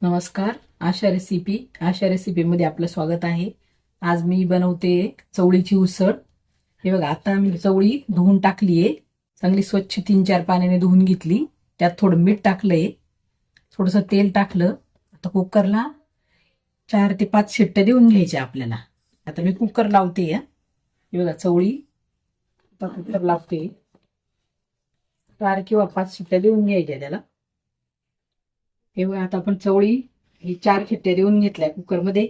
नमस्कार. आशा रेसिपीमध्ये आपलं स्वागत आहे. आज मी बनवते चवळीची उसळ. हे बघा, आता मी चवळी धुवून टाकलीये, चांगली स्वच्छ 3-4 पाण्याने धुवून घेतली. त्यात थोडं मीठ टाकलंय, थोडंसं तेल टाकलं. आता कुकरला 4 ते 5 शिट्ट्या देऊन घ्यायच्या आपल्याला. आता मी कुकर लावते. हे बघा, चवळी आता कुकर लावते. 4 किंवा 5 शिट्ट्या देऊन घ्यायच्या त्याला. हे बघा, आता आपण चवळी ही 4 शिट्ट्या देऊन घेतल्या कुकरमध्ये.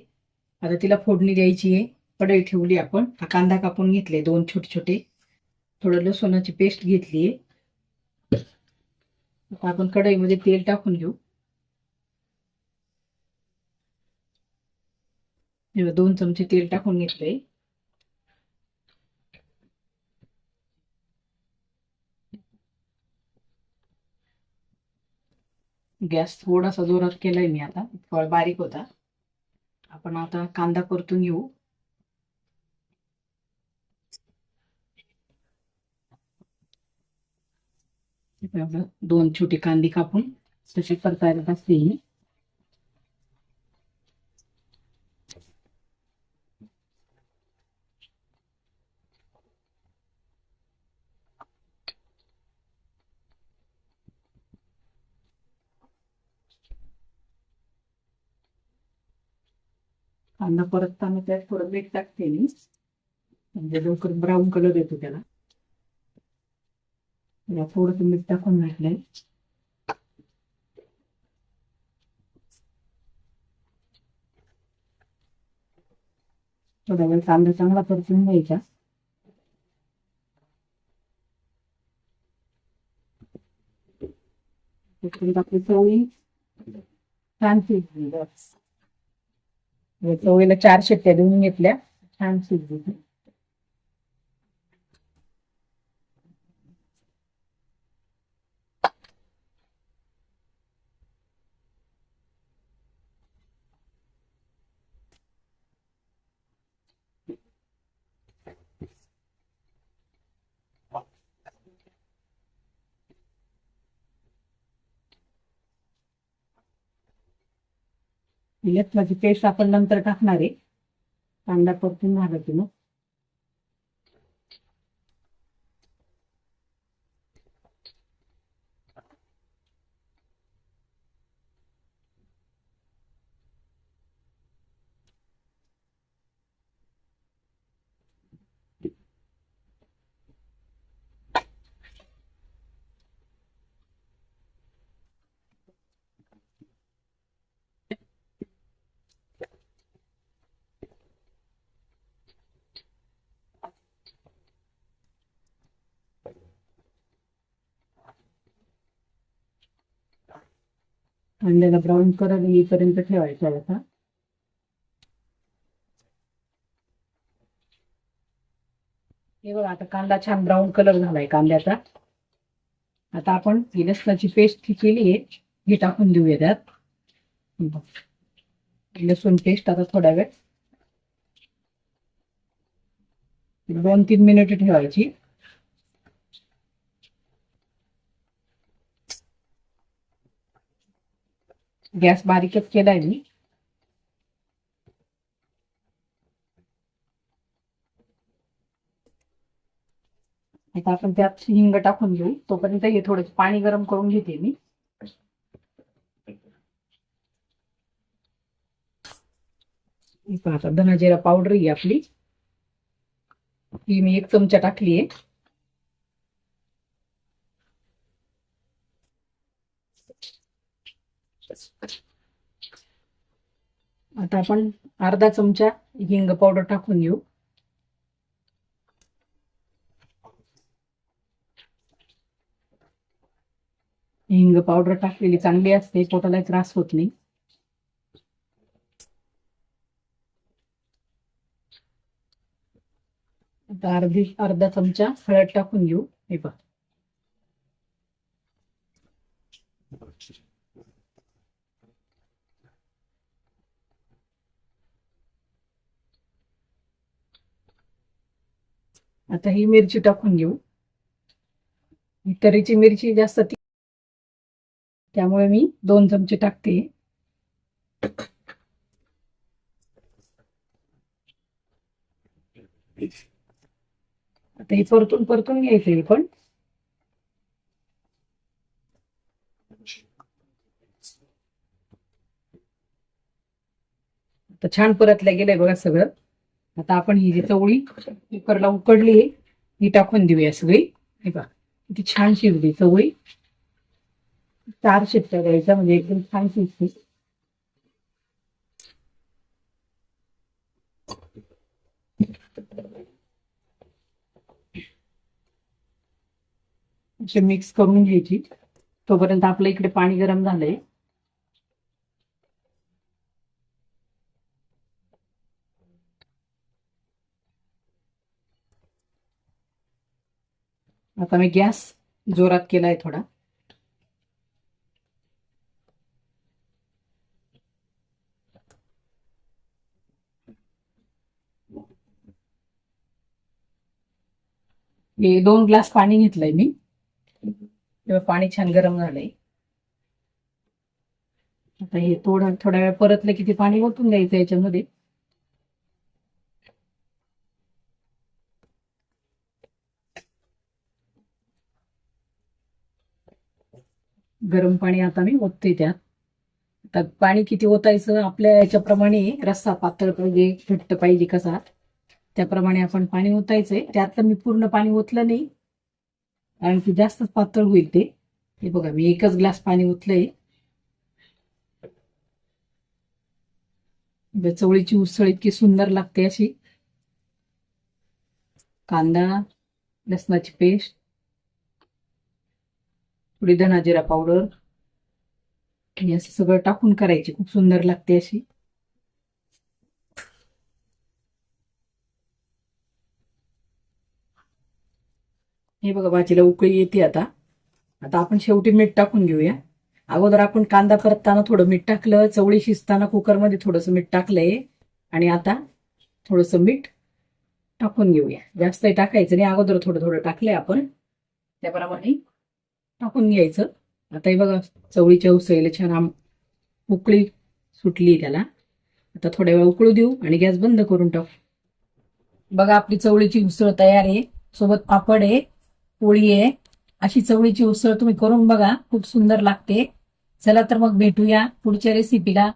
आता तिला फोडणी द्यायची आहे. कढई ठेवली आपण. हा कांदा कापून घेतले 2 छोटे छोटे. थोडं लसूणाची पेस्ट घेतली आहे. आता आपण कढईमध्ये तेल टाकून घेऊ. 2 चमचे तेल टाकून घेतले. गॅस थोडासा जोरात केलाय मी आता, थोडा बारीक होता. आपण आता कांदा परतून घेऊ. आपलं 2 छोटे कांदे कापून तसे परतायला असते. कांदा परतताना त्यात थोडं मीठ टाकते मी, म्हणजे लवकर ब्राऊन कलर येतो त्याला. थोडंसं मीठ टाकून घातलंय. थोडा वेळ कांदा चांगला परतून घ्यायचा. आपली चवळी छान शिजली. चवळीला 4 शिट्ट्या देऊन घेतल्या, छान शिजली. लसणाची पेस्ट आपण नंतर टाकणार आहे, कांदा परतून झाला की मग. कांद्याला ब्राऊन कलर येईपर्यंत ठेवायचा आता. हे बघा, आता कांदा छान ब्राऊन कलर झालाय कांद्याचा. आता आपण ही लसणाची पेस्ट केली आहे, ही टाकून देऊया त्यात. लसूण पेस्ट आता थोडा वेळ 2-3 मिनिट ठेवायची. गॅस बारीकच केलाय मी. आता आपण त्यात हिंग टाकून घेऊ. तोपर्यंत हे थोडं पाणी गरम करून घेते मी. आता धना जिरा पावडर ही आपली, ही मी 1 चमचा टाकली आहे. आता आपण अर्धा चमचा हिंग पावडर टाकून घेऊ. हिंग पावडर टाकलेली चांगली असते, पोटाला त्रास होत नाही. आता अर्धा चमचा हळद टाकून घेऊ. हे पहा, आता ही मिरची टाकून घेऊ. तरीची मिरची जास्त त्यामुळे मी 2 चमचे टाकते. आता हे परतून परतून घ्यायचं हे पण. आता छान परतल्या गेलंय बघा सगळं. आता आपण ही जी चवळी कुकरला उकडली ही टाकून देऊया सगळी. हे बघा किती छान शिजली चवळी. 4 शिट्ट्या द्यायच्या म्हणजे एकदम छान शिजते. असे मिक्स करून घ्यायची. तोपर्यंत आपल्या इकडे पाणी गरम झालंय. आता मी गॅस जोरात केलाय थोडा. हे 2 ग्लास पाणी घेतलंय मी. तेव्हा पाणी छान गरम झालंय. आता हे थोड्या वेळ परतलं की ते पाणी ओतून द्यायचं याच्यामध्ये. गरम पाणी आता मी ओतते त्यात. आता पाणी किती ओतायचं आपल्या याच्याप्रमाणे, रस्सा पातळ पाहिजे घट्ट पाहिजे कसा त्याप्रमाणे आपण पाणी ओतायचंय. त्यातलं मी पूर्ण पाणी ओतलं नाही कारण की जास्तच पातळ होईल ते. हे बघा मी 1च ग्लास पाणी ओतलंय. चवळीची उसळ इतकी सुंदर लागते अशी. कांदा, लसणाची पेस्ट, थोडी धना जिरा पावडर आणि असं सगळं टाकून करायची. खूप सुंदर लागते अशी. हे बघा भाजीला उकळी येते आता. आता आपण शेवटी मीठ टाकून घेऊया. अगोदर आपण कांदा परतताना थोडं मीठ टाकलं, चवळी शिजताना कुकरमध्ये थोडंसं मीठ टाकलंय आणि आता थोडंसं मीठ टाकून घेऊया. जास्तही टाकायचं नाही, अगोदर थोडं थोडं टाकलंय आपण त्याप्रमाणे टाकून घ्यायचं. आता हे बघा चवळीच्या उसळीला छान उकळी सुटली त्याला. आता थोड्या वेळ उकळू देऊ आणि गॅस बंद करून टाकू. बघा आपली चवळीची उसळ तयार आहे. सोबत पापड आहे, पोळी आहे. अशी चवळीची उसळ तुम्ही करून बघा, खूप सुंदर लागते. चला तर मग भेटूया पुढच्या रेसिपीला.